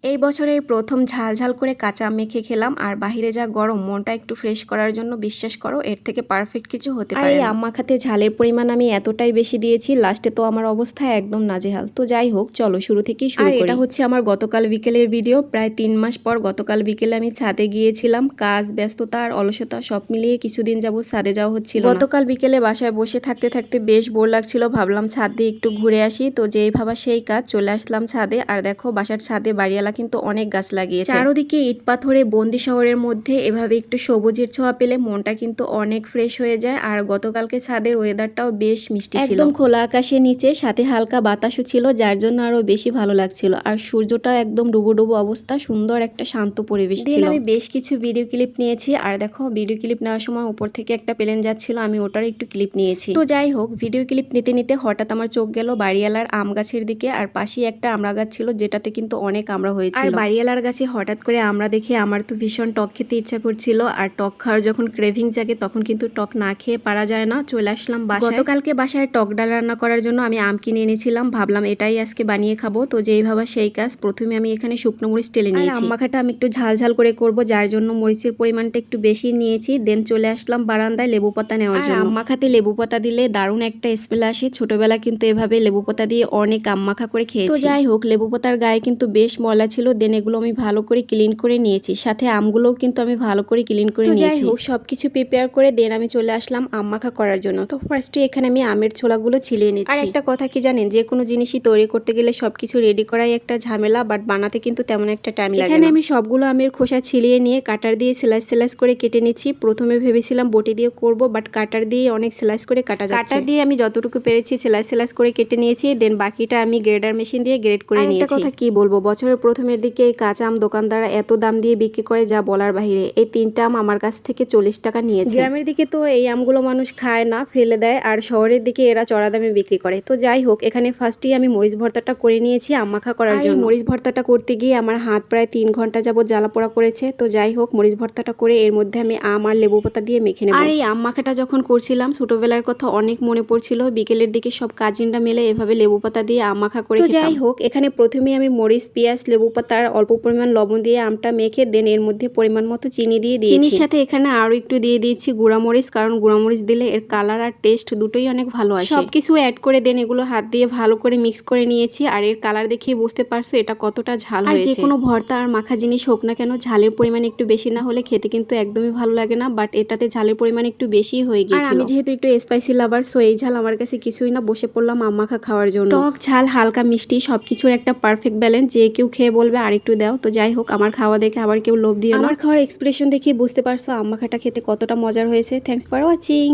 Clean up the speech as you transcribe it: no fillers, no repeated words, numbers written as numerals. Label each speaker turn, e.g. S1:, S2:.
S1: এই বছরের প্রথম ঝাল ঝাল করে কাঁচা আম মেখে খেলাম, আর বাহিরে যা গরম, মনটা একটু ফ্রেশ করার জন্য বিশ্বাস করো এর থেকে পারফেক্ট কিছু হতে পারে না। আর এই আম মাখাতে ঝালের পরিমাণ আমি এতটাই বেশি দিয়েছি, লাস্টে তো আমার অবস্থা একদম নাজেহাল। তো যাই হোক, চলো শুরু থেকেই শুরু করি। এটা হচ্ছে আমার গতকাল বিকেলের ভিডিও। প্রায় 3 মাস পর গতকাল বিকেলে আমি ছাদে গিয়েছিলাম। কাজ, ব্যস্ততা আর অলসতা সব মিলিয়ে কিছুদিন যাবত ছাদে যাওয়া হচ্ছিল না। গতকাল বিকেলে বাসায় বসে থাকতে থাকতে বেশ বোর লাগছিল, ভাবলাম ছাদ দিয়ে একটু ঘুরে আসি। তো যেই ভাবা সেই কাজ, চলে আসলাম ছাদে। আর দেখো, বাসার ছাদে বাড়িওয়ালা কিন্তু অনেক গাছ লাগিয়েছে। চারদিকে ইট পাথরে বন্দি শহরের মধ্যে এভাবে একটু সবুজের ছোঁয়া পেলে মনটা কিন্তু অনেক ফ্রেশ হয়ে যায়। আর গতকালকে ছাদের ওয়েদারটাও বেশ মিষ্টি ছিল, একদম খোলা আকাশের নিচে, সাথে হালকা বাতাসও ছিল, যার জন্য আরো বেশি ভালো লাগছিল। আর সূর্যটা একদম ডুবো ডুবো অবস্থা, সুন্দর একটা শান্ত পরিবেশ ছিল। আমি বেশ কিছু ভিডিও ক্লিপ নিয়েছি। আর দেখো, ভিডিও ক্লিপ নেওয়ার সময় উপর থেকে একটা প্লেন যাচ্ছিল, আমি ওটার একটু ক্লিপ নিয়েছি। তো যাই হোক, ভিডিও ক্লিপ নিতে নিতে হঠাৎ আমার চোখ গেল বাড়িওয়ালার আম গাছের দিকে। আর পাশে একটা আমড়া গাছ ছিল, যেটাতে কিন্তু অনেক আমড়া হয়েছিল। আর বাড়িওয়ালার গাছে হঠাৎ করে আমড়া দেখে আমার তো ভীষণ টক খেতে ইচ্ছা করছিল। আর টক খাওয়ার যখন ক্রেভিং জাগে, তখন কিন্তু টক না খেয়ে পারা যায় না। চলে আসলাম বাসায়। গতকালকে বাসায় টক ডাল রান্না করার জন্য আমি আম কিনে এনেছিলাম, ভাবলাম এটাই আজকে বানিয়ে খাবো। তো যেই ভাবা সেই কাজ, প্রথমে আমি এখানে শুকনো মরিচ টেলে নিয়েছি। আম মাখাটা আমি একটু ঝাল ঝাল করে করব, যার জন্য মরিচের পরিমাণটা একটু বেশি নিয়েছি। দেন চলে আসলাম বারান্দায় লেবু পাতা নেওয়ার জন্য। আম মাখাতে লেবু পাতা দিলে দারুণ একটা স্মেল আসে। ছোটবেলা কিন্তু এভাবে লেবু পাতা দিয়ে অনেক আম মাখা করে খেয়েছি। তো যাই হোক, লেবু পাতার গায়ে কিন্তু বেশ ময়লা ছিল। দেন এগুলো আমি ভালো করে ক্লিন করে নিয়েছি, সাথে আমগুলোও কিন্তু আমি ভালো করে ক্লিন করে নিয়েছি। যাই হোক, সবকিছু প্রিপেয়ার করে দেন আমি চলে আসলাম আম মাখা করার জন্য। তো ফার্স্টে এখানে আমি আমের ছোলাগুলো ছিলিয়ে নিচ্ছি। আর একটা কথা কি জানেন, যে কোনো জিনিসই তৈরি করতে গেলে সবকিছু রেডি করাই একটা ঝামেলা, বাট বানাতে কিন্তু তেমন একটা টাইম লাগে না। এখানে আমি সবগুলো আমের খোসা ছিলিয়ে নিয়ে কাটার দিয়ে স্লাইস স্লাইস করে কেটে নিচ্ছি। প্রথমে ভেবেছিলাম বটি দিয়ে করব, বাট কাটার দিয়ে অনেক স্লাইস করে কাটা যাচ্ছে। কাটার দিয়ে আমি যতটুকু পেরেছি স্লাইস স্লাইস করে কেটে নিয়েছি। দেন বাকিটা আমি গ্রেডার মেশিন দিয়ে গ্রেড করে নিয়েছি। একটা কথা কি বলবো, বছরের প্রথমের দিকে এই কাঁচা আম দোকানদাররা এত দাম দিয়ে বিক্রি করে যা বলার বাহিরে। এই 3টা আম আমার কাছ থেকে 40 টাকা নিয়েছে। গ্রামের দিকে তো এই আমগুলো মানুষ খায় না, ফেলে দেয়, আর শহরের দিকে এরা চড়া দামে বিক্রি করে। তো যাই হোক, এখানে ফার্স্টেই আমি মরিচ ভর্তাটা করে নিয়েছি আম মাখা করার জন্য। মরিচ ভর্তাটা করতে গিয়ে আমার হাত প্রায় 3 ঘন্টা যাবত জ্বালা পোড়া করেছে। তো যাই হোক, মরিচ ভর্তাটা করে এর মধ্যে আমি আম আর লেবু পাতা দিয়ে মেখে নেব। আর এই আম মাখাটা যখন করছিলাম, ছোটবেলার কথা অনেক মনে পড়ছিল। বিকেলের দিকে সব কাজিনরা মিলে এভাবে লেবু পাতা দিয়ে আম মাখা করে খেতাম। তো যাই হোক, এখানে প্রথমে আমি মরিচ, পেঁয়াজ, লেবু পাতা আর অল্প পরিমাণ লবণ দিয়ে আমটা মেখে দেন এর মধ্যে পরিমাণ মতো চিনি দিয়ে দিয়েছি। চিনির সাথে এখানে আরো একটু দিয়ে দিয়েছি গুঁড়ামরিচ, কারণ গুঁড়ামরিচ দিলে এর কালার আর টেস্ট দুটোই অনেক ভালো আসে। সবকিছু অ্যাড করে দেন এগুলো হাত দিয়ে ভালো করে মিক্স করে নিয়েছি। আর এর কালার দেখেই বুঝতে পারছো এটা কতটা ঝাল হয়েছে। আর যে কোনো ভর্তা আর মাখা জিনিস হোক না কেন, ঝালের পরিমাণ একটু বেশি না হলে খেতে কিন্তু একদমই ভালো লাগে না, বাট এটাতে ঝালের পরিমাণ একটু বেশি হয়ে গিয়েছিল। আমি যেহেতু একটু স্পাইসি লাভার, সো এই ঝাল আমার কাছে কিছুই না। বসে পড়লাম আম মাখা খাওয়ার জন্য। টক, ঝাল, হালকা মিষ্টি সবকিছুর একটা পারফেক্ট ব্যালেন্স। যে কেউ খেয়ে বলবে আর একটু দাও। তো যাই হোক, আমার খাওয়া দেখে আবার কেউ লোভ দিও না। আমার খাওয়ার এক্সপ্রেশন দেখে বুঝতে পারছো আম মাখাটা খেতে কতটা মজার হয়েছে। Thanks for watching.